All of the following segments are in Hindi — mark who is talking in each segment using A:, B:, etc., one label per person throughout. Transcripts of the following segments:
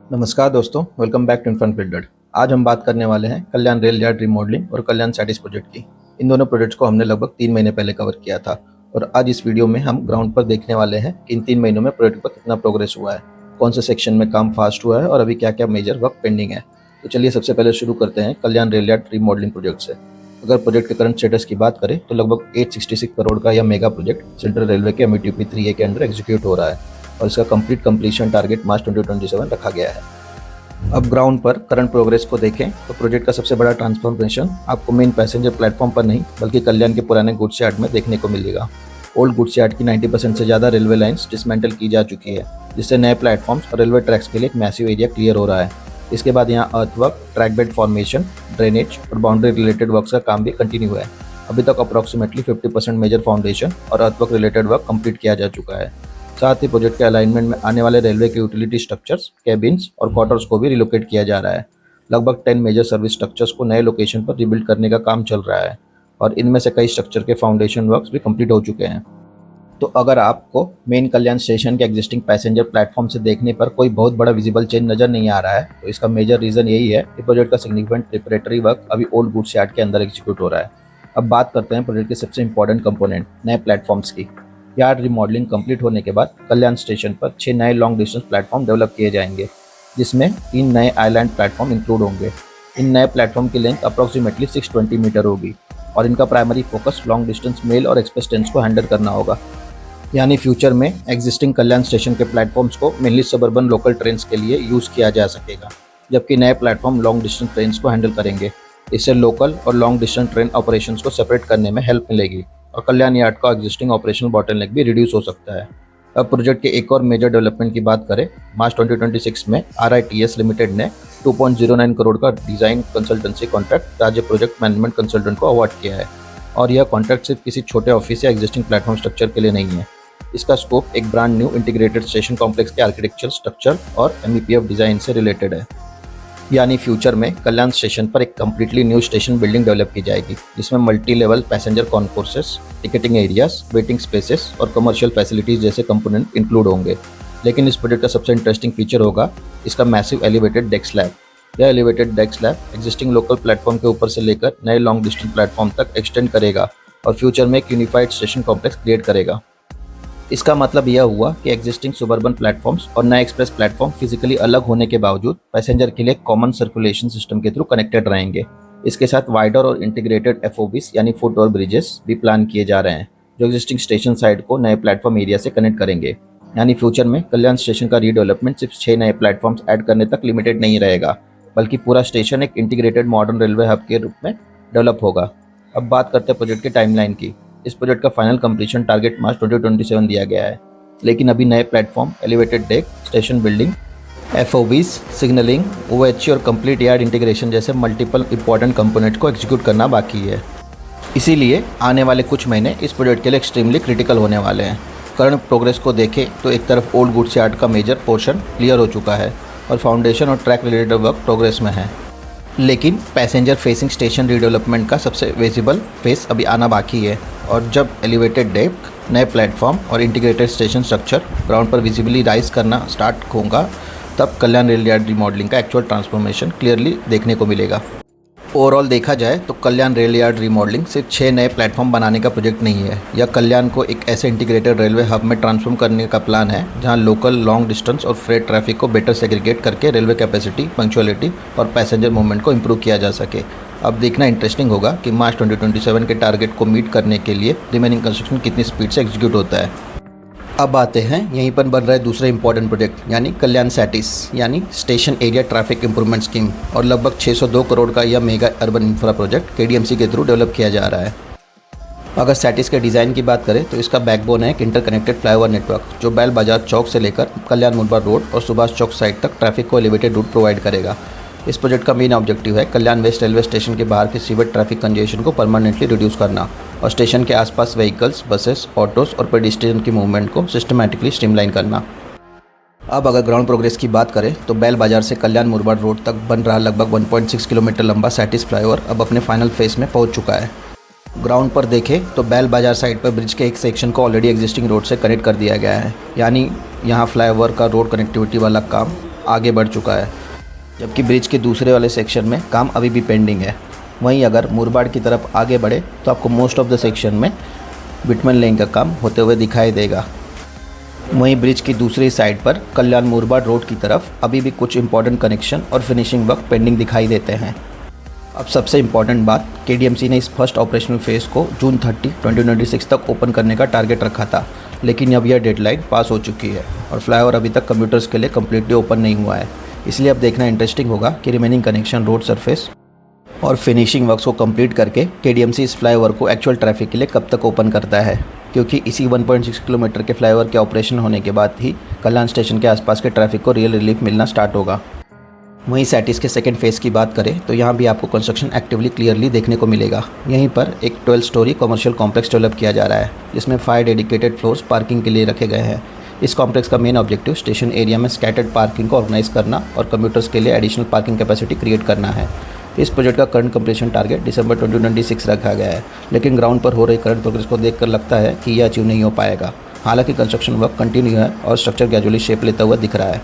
A: नमस्कार दोस्तों, welcome back to Inform Builder. आज हम बात करने वाले हैं कल्याण रेल यार्ड रिमॉडलिंग और कल्याण सैटिस प्रोजेक्ट की। इन दोनों प्रोजेक्ट्स को हमने लगभग 3 महीने पहले कवर किया था और आज इस वीडियो में हम ग्राउंड पर देखने वाले हैं कि इन 3 महीनों में प्रोजेक्ट पर कितना प्रोग्रेस हुआ है, कौन से सेक्शन में काम फास्ट हुआ है और अभी क्या क्या मेजर वर्क पेंडिंग है। तो चलिए सबसे पहले शुरू करते हैं कल्याण रेल यार्ड रिमॉडलिंग प्रोजेक्ट से। अगर प्रोजेक्ट के करंट स्टेटस की बात करें तो लगभग 866 करोड़ का यह मेगा प्रोजेक्ट सेंट्रल रेलवे के METP 3A के अंडर एग्जीक्यूट हो रहा है और इसका कंप्लीट कंप्लीशन टारगेट मार्च 2027 रखा गया है। अब ग्राउंड पर करंट प्रोग्रेस को देखें तो प्रोजेक्ट का सबसे बड़ा ट्रांसफॉर्मेशन आपको मेन पैसेंजर प्लेटफॉर्म पर नहीं बल्कि कल्याण के पुराने गुड्स यार्ड में देखने को मिलेगा। ओल्ड गुड्स यार्ड की 90% से ज़्यादा रेलवे लाइंस डिसमेंटल की जा चुकी है, जिससे नए प्लेटफॉर्म्स और रेलवे ट्रैक्स के लिए एक मैसिव एरिया क्लियर हो रहा है। इसके बाद यहाँ earthwork, track bed formation, drainage और बाउंड्री रिलेटेड वर्क का काम भी कंटिन्यू है। अभी तक अप्रॉक्सीमेटली 50% मेजर फाउंडेशन और अर्थवर्क रिलेटेड वर्क कंप्लीट किया जा चुका है। साथ ही प्रोजेक्ट के अलाइनमेंट में आने वाले रेलवे के यूटिलिटी स्ट्रक्चर्स, कैबिन्स और क्वार्टर्स को भी रिलोकेट किया जा रहा है। लगभग 10 मेजर सर्विस स्ट्रक्चर्स को नए लोकेशन पर रिबिल्ड करने का काम चल रहा है और इनमें से कई स्ट्रक्चर के फाउंडेशन वर्क्स भी कंप्लीट हो चुके हैं। तो अगर आपको मेन कल्याण स्टेशन के एग्जिस्टिंग पैसेंजर प्लेटफॉर्म से देखने पर कोई बहुत बड़ा विजिबल चेंज नजर नहीं आ रहा है, तो इसका मेजर रीजन यही है कि प्रोजेक्ट का सिग्निफिकेंट प्रिपरेटरी वर्क अभी ओल्ड गुड्स यार्ड के अंदर एग्जीक्यूट हो रहा है। अब बात करते हैं प्रोजेक्ट के सबसे इंपॉर्टेंट कंपोनेंट नए प्लेटफॉर्म्स की। यार्ड रिमॉडलिंग कंप्लीट होने के बाद कल्याण स्टेशन पर 6 नए लॉन्ग डिस्टेंस प्लेटफॉर्म डेवलप किए जाएंगे, जिसमें 3 नए आइलैंड प्लेटफॉर्म इंक्लूड होंगे। इन नए प्लेटफॉर्म की लेंथ अप्रॉक्सीमेटली 620 मीटर होगी और इनका primary focus long distance mail और एक्सप्रेस ट्रेन्स को हैंडल करना होगा। यानी फ्यूचर में एग्जिस्टिंग कल्याण स्टेशन के प्लेटफॉर्म्स को मेनली सबर्बन लोकल ट्रेन्स के लिए यूज़ किया जा सकेगा, जबकि नए प्लेटफॉर्म लॉन्ग डिस्टेंस ट्रेन्स को हैंडल करेंगे। इससे लोकल और लॉन्ग डिस्टेंस ट्रेन ऑपरेशंस को सेपरेट करने में हेल्प मिलेगी और कल्याण यार्ड का एग्जिस्टिंग ऑपरेशनल बॉटलनेक भी रिड्यूस हो सकता है। अब प्रोजेक्ट के एक और मेजर डेवलपमेंट की बात करें, मार्च 2026 में RITS लिमिटेड ने 2.09 करोड़ का डिज़ाइन कंसल्टेंसी कॉन्ट्रैक्ट राज्य प्रोजेक्ट मैनेजमेंट कंसल्टेंट को अवार्ड किया है और यह कॉन्ट्रैक्ट सिर्फ किसी छोटे ऑफिस या एग्जिस्टिंग प्लेटफॉर्म स्ट्रक्चर के लिए नहीं है। इसका स्कोप एक brand new integrated station complex के आर्किटेक्चर स्ट्रक्चर और MEPF डिज़ाइन से रिलेटेड है। यानी फ्यूचर में कल्याण स्टेशन पर एक completely new station building develop की जाएगी, जिसमें multi level passenger concourses, ticketing areas, waiting spaces और कमर्शियल फैसिलिटीज जैसे कंपोनेंट इंक्लूड होंगे। लेकिन इस प्रोजेक्ट का सबसे इंटरेस्टिंग फीचर होगा इसका मैसिव एलिवेटेड डेक स्लैब। यह elevated deck slab existing local platform के ऊपर से लेकर नए लॉन्ग डिस्टेंस प्लेटफॉर्म तक एक्सटेंड करेगा और फ्यूचर में एक यूनिफाइड स्टेशन कॉम्प्लेक्स क्रिएट करेगा। इसका मतलब यह हुआ कि एग्जिस्टिंग सुबर्बन प्लेटफॉर्म्स और नए एक्सप्रेस प्लेटफॉर्म फिजिकली अलग होने के बावजूद पैसेंजर के लिए कॉमन सर्कुलेशन सिस्टम के थ्रू कनेक्टेड रहेंगे। इसके साथ वाइडर और इंटीग्रेटेड FOBs यानी फुट ओवर ब्रिजेस भी प्लान किए जा रहे हैं, जो एग्जिस्टिंग स्टेशन साइड को नए प्लेटफॉर्म एरिया से कनेक्ट करेंगे। यानी फ्यूचर में कल्याण स्टेशन का रीडेवलपमेंट सिर्फ 6 नए प्लेटफॉर्म्स ऐड करने तक लिमिटेड नहीं रहेगा, बल्कि पूरा स्टेशन एक इंटीग्रेटेड मॉडर्न रेलवे हब के रूप में डेवलप होगा। अब बात करते हैं प्रोजेक्ट के टाइमलाइन की। इस प्रोजेक्ट का फाइनल कंप्लीशन टारगेट मार्च 2027 दिया गया है, लेकिन अभी नए platform, elevated deck, station building, FOBs, signalling, OHC और कंप्लीट यार्ड इंटीग्रेशन जैसे मल्टीपल इंपॉर्टेंट कंपोनेंट को एग्जीक्यूट करना बाकी है। इसीलिए आने वाले कुछ महीने इस प्रोजेक्ट के लिए एक्सट्रीमली क्रिटिकल होने वाले हैं। करंट प्रोग्रेस को देखें तो एक तरफ ओल्ड गुड्स यार्ड का मेजर पोर्शन क्लियर हो चुका है और फाउंडेशन और ट्रैक रिलेटेड वर्क प्रोग्रेस में है, लेकिन पैसेंजर फेसिंग स्टेशन रीडेवलपमेंट का सबसे विजिबल फेस अभी आना बाकी है और जब एलिवेटेड डेक, नए प्लेटफॉर्म और इंटीग्रेटेड स्टेशन स्ट्रक्चर ग्राउंड पर विजिबली राइज करना स्टार्ट होगा, तब कल्याण रेल यार्ड रिमॉडलिंग का एक्चुअल ट्रांसफॉर्मेशन क्लियरली देखने को मिलेगा। ओवरऑल देखा जाए तो कल्याण रेल यार्ड रिमॉडलिंग सिर्फ 6 नए प्लेटफॉर्म बनाने का प्रोजेक्ट नहीं है। यह कल्याण को एक ऐसे इंटीग्रेटेड रेलवे हब में ट्रांसफॉर्म करने का प्लान है जहां लोकल, लॉन्ग डिस्टेंस और फ्रेट ट्रैफिक को बेटर सेग्रीगेट करके रेलवे कैपेसिटी, पंक्चुअलिटी और पैसेंजर मूवमेंट को इंप्रूव किया जा सके। अब देखना इंटरेस्टिंग होगा कि मार्च 2027 के टारगेट को मीट करने के लिए रिमेनिंग कंस्ट्रक्शन कितनी स्पीड से एग्जीक्यूट होता है। अब आते हैं यहीं पर बन रहे दूसरे इंपॉर्टेंट प्रोजेक्ट यानी कल्याण सैटिस यानी station area traffic improvement scheme और लगभग 602 करोड़ का यह mega urban infra project KDMC के थ्रू डेवलप किया जा रहा है। अगर सैटिस के डिज़ाइन की बात करें तो इसका बैकबोन है एक इंटरकनेक्टेड फ्लाईओवर नेटवर्क जो बैल बाजार चौक से लेकर कल्याण मुरबाड रोड और सुभाष चौक साइड तक ट्रैफिक को एलिवेटेड रूट प्रोवाइड करेगा। इस प्रोजेक्ट का मेन ऑब्जेक्टिव है कल्याण वेस्ट रेलवे स्टेशन के बाहर के सीवेट ट्रैफिक कंजेशन को परमानेंटली रिड्यूस करना और स्टेशन के आसपास व्हीकल्स, बसेस, ऑटोस और पेडिस्ट्रियन की मूवमेंट को सिस्टमैटिकली स्ट्रीमलाइन करना। अब अगर ग्राउंड प्रोग्रेस की बात करें तो बैल बाजार से कल्याण मुरबाड रोड तक बन रहा लगभग 1.6 किलोमीटर लंबा सैटिस फ्लाईओवर अब अपने फाइनल फेज में पहुंच चुका है। ग्राउंड पर देखें तो बैल बाजार साइड पर ब्रिज के एक सेक्शन को ऑलरेडी एग्जिस्टिंग रोड से कनेक्ट कर दिया गया है, यानी यहाँ फ्लाईओवर का रोड कनेक्टिविटी वाला काम आगे बढ़ चुका है, जबकि ब्रिज के दूसरे वाले सेक्शन में काम अभी भी पेंडिंग है। वहीं अगर मुरबाड की तरफ आगे बढ़े तो आपको मोस्ट ऑफ द सेक्शन में बिटमन लेइंग का काम होते हुए दिखाई देगा। वहीं ब्रिज की दूसरी साइड पर कल्याण मुरबाड रोड की तरफ अभी भी कुछ इंपॉर्टेंट कनेक्शन और फिनिशिंग वर्क पेंडिंग दिखाई देते हैं। अब सबसे इम्पॉर्टेंट बात, केडीएमसी ने इस फर्स्ट ऑपरेशनल फेज़ को जून 30, 2026 तक ओपन करने का टारगेट रखा था, लेकिन अब यह डेडलाइन पास हो चुकी है और फ्लाईओवर अभी तक कम्यूटर्स के लिए कम्प्लीटली ओपन नहीं हुआ है। इसलिए अब देखना इंटरेस्टिंग होगा कि रिमेनिंग कनेक्शन, रोड सरफेस और फिनिशिंग वर्क्स को कंप्लीट करके केडीएमसी इस फ्लाईओवर को एक्चुअल ट्रैफिक के लिए कब तक ओपन करता है, क्योंकि इसी 1.6 किलोमीटर के फ्लाईओवर के ऑपरेशन होने के बाद ही कल्याण स्टेशन के आसपास के ट्रैफिक को रियल रिलीफ मिलना स्टार्ट होगा। वहीं सैटिस के सेकंड फेज़ की बात करें तो यहाँ भी आपको कंस्ट्रक्शन एक्टिवली क्लियरली देखने को मिलेगा। यहीं पर एक 12 स्टोरी कमर्शियल कॉम्प्लेक्स डेवलप किया जा रहा है, जिसमें 5 डेडिकेटेड फ्लोर्स पार्किंग के लिए रखे गए हैं। इस कॉम्प्लेक्स का मेन ऑब्जेक्टिव स्टेशन एरिया में स्कैटर्ड पार्किंग को ऑर्गेनाइज करना और कम्यूटर्स के लिए एडिशनल पार्किंग कैपेसिटी क्रिएट करना है। इस प्रोजेक्ट का करंट कंप्लीशन टारगेट दिसंबर 2026 रखा गया है, लेकिन ग्राउंड पर हो रही करंट प्रोग्रेस को देखकर लगता है कि यह अचीव नहीं हो पाएगा। हालांकि कंस्ट्रक्शन वर्क कंटिन्यू है और स्ट्रक्चर ग्रेजुअली शेप लेता हुआ दिख रहा है।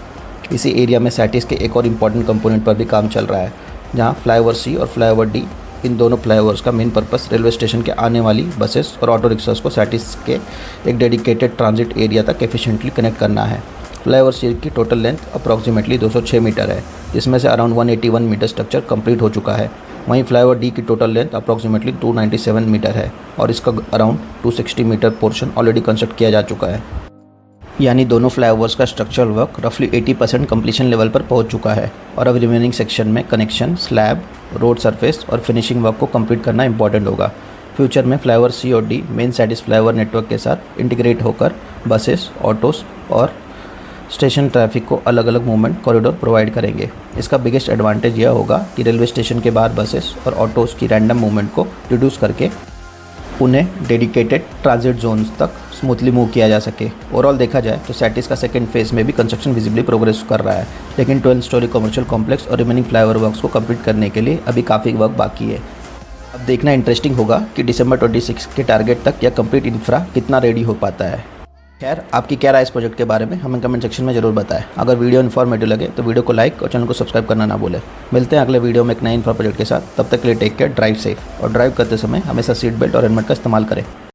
A: इसी एरिया में सैटिस के एक और इम्पॉर्टेंट कंपोनेंट पर भी काम चल रहा है, जहां फ्लाईओवर सी और फ्लाईओवर डी, इन दोनों फ्लाईओवर्स का मेन पर्पस रेलवे स्टेशन के आने वाली बसेस और ऑटो रिक्शास को सैटिस के एक डेडिकेटेड ट्रांजिट एरिया तक एफिशिएंटली कनेक्ट करना है। फ्लाईओवर सी की टोटल लेंथ अप्रॉक्सीमेटली 206 मीटर है, जिसमें से अराउंड 181 मीटर स्ट्रक्चर कंप्लीट हो चुका है। वहीं फ्लाईओवर डी की टोटल लेंथ अप्रॉक्सीमेटली 297 मीटर है और इसका around 260 metre portion already construct किया जा चुका है। यानी दोनों फ्लाईओवर्स का स्ट्रक्चरल वर्क रफली 80% कंप्लीशन लेवल पर पहुंच चुका है और अब रिमेनिंग सेक्शन में कनेक्शन, स्लैब, रोड सरफेस और फिनिशिंग वर्क को कंप्लीट करना इंपॉर्टेंट होगा। फ्यूचर में फ्लाईओवर सी और डी मेन सैटिस फ्लाईओवर नेटवर्क के साथ इंटीग्रेट होकर बसेस, ऑटोस और स्टेशन ट्रैफिक को अलग अलग मूवमेंट कॉरिडोर प्रोवाइड करेंगे। इसका बिगेस्ट एडवांटेज यह होगा कि रेलवे स्टेशन के बाहर बसेस और ऑटोस की रैंडम मूवमेंट को रिड्यूस करके उन्हें डेडिकेटेड ट्रांजिट जोन्स तक स्मूथली मूव किया जा सके। ओवरऑल देखा जाए तो सैटिस का सेकंड फेज़ में भी कंस्ट्रक्शन विजिबली प्रोग्रेस कर रहा है, लेकिन 12 स्टोरी कमर्शियल कॉम्प्लेक्स और रिमेनिंग फ्लाईओवर वर्क्स को कंप्लीट करने के लिए अभी काफ़ी वर्क बाकी है। अब देखना इंटरेस्टिंग होगा कि दिसंबर 26 के टारगेट तक यह कंप्लीट इंफ्रा कितना रेडी हो पाता है। खैर, आपकी क्या राय इस प्रोजेक्ट के बारे में हमें कमेंट सेक्शन में जरूर बताएं। अगर वीडियो इन्फॉर्मेटिव लगे तो वीडियो को लाइक और चैनल को सब्सक्राइब करना ना भूलें। मिलते हैं अगले वीडियो में एक नए इंफ्रा प्रोजेक्ट के साथ। तब तक के लिए टेक केयर, ड्राइव सेफ और ड्राइव करते समय हमेशा सीट बेल्ट और हेलमेट का इस्तेमाल करें।